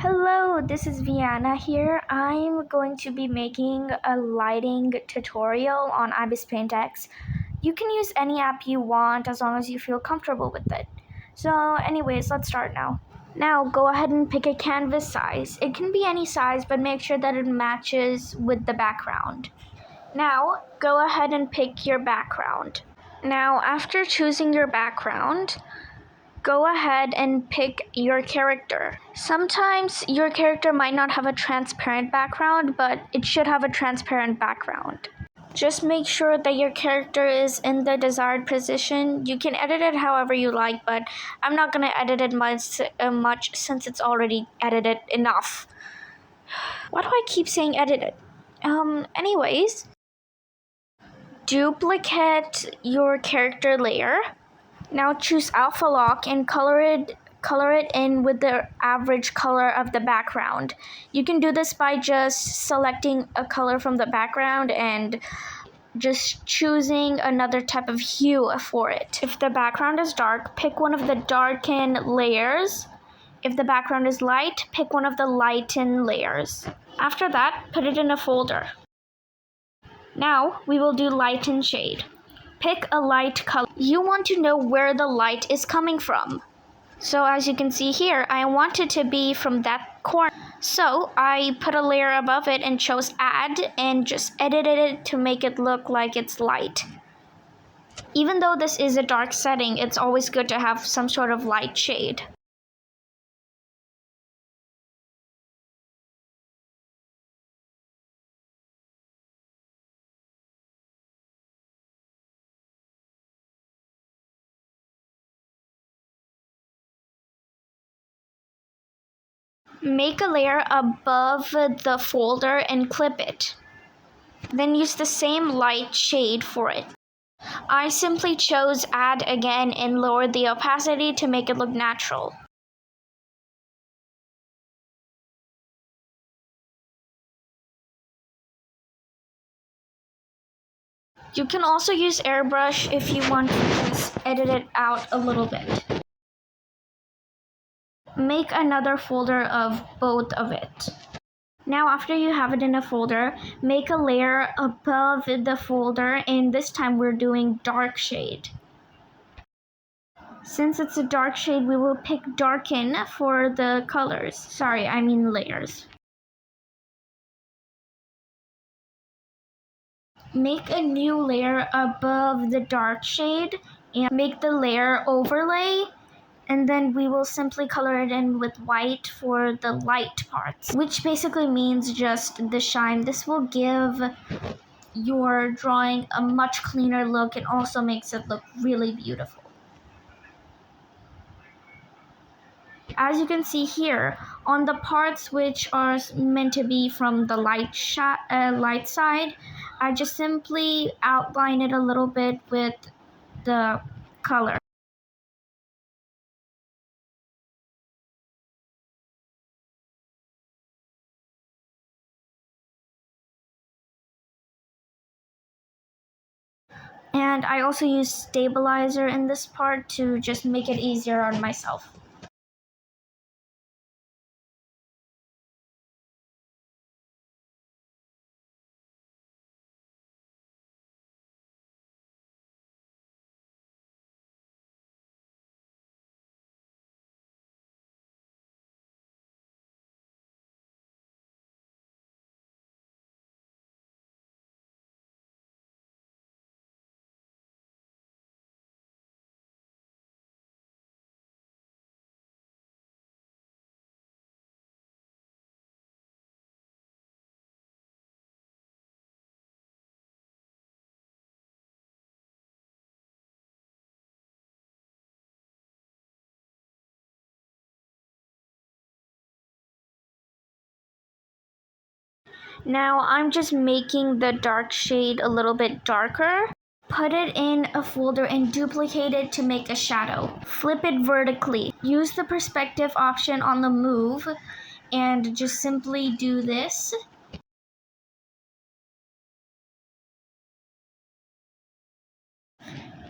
Hello, this is Vianna here. I'm going to be making a lighting tutorial on Ibis Paint X. You can use any app you want as long as you feel comfortable with it. So anyways, let's start now. Now go ahead and pick a canvas size. It can be any size, but make sure that it matches with the background. Now go ahead and pick your background. Now after choosing your background, go ahead and pick your character. Sometimes your character might not have a transparent background, but it should have a transparent background. Just make sure that your character is in the desired position. You can edit it however you like, but I'm not going to edit it much since it's already edited enough. Why do I keep saying edited? Anyways, duplicate your character layer. Now choose alpha lock and color it in with the average color of the background. You can do this by just selecting a color from the background and just choosing another type of hue for it. If the background is dark, pick one of the darken layers. If the background is light, pick one of the lighten layers. After that, put it in a folder. Now we will do light and shade. Pick a light color. You want to know where the light is coming from. So as you can see here, I want it to be from that corner. So I put a layer above it and chose add and just edited it to make it look like it's light. Even though this is a dark setting, it's always good to have some sort of light shade. Make a layer above the folder and clip it. Then use the same light shade for it. I simply chose add again and lowered the opacity to make it look natural. You can also use airbrush if you want to just edit it out a little bit. Make another folder of both of it. Now after you have it in a folder, make a layer above the folder, and this time we're doing dark shade. Since it's a dark shade, we will pick darken for the colors. Sorry, I mean layers. Make a new layer above the dark shade and make the layer overlay, and then we will simply color it in with white for the light parts, which basically means just the shine. This will give your drawing a much cleaner look. It also makes it look really beautiful. As you can see here, on the parts which are meant to be from the light side, I just simply outline it a little bit with the color. And I also use stabilizer in this part to just make it easier on myself. Now I'm just making the dark shade a little bit darker. Put it in a folder and duplicate it to make a shadow. Flip it vertically. Use the perspective option on the move and just simply do this.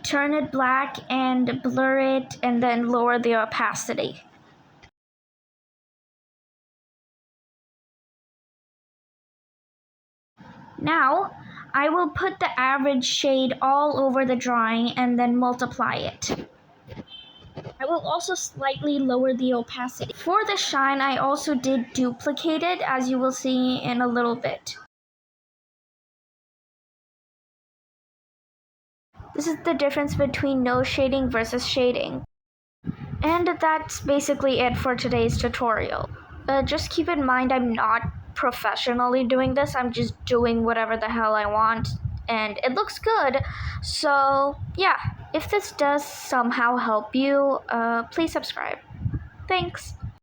Turn it black and blur it and then lower the opacity. Now, I will put the average shade all over the drawing and then multiply it. I will also slightly lower the opacity. For the shine, I also did duplicate it, as you will see in a little bit. This is the difference between no shading versus shading. And that's basically it for today's tutorial. Just keep in mind I'm not professionally doing this, I'm just doing whatever the hell I want, and it looks good. So yeah, if this does somehow help you, please subscribe. Thanks.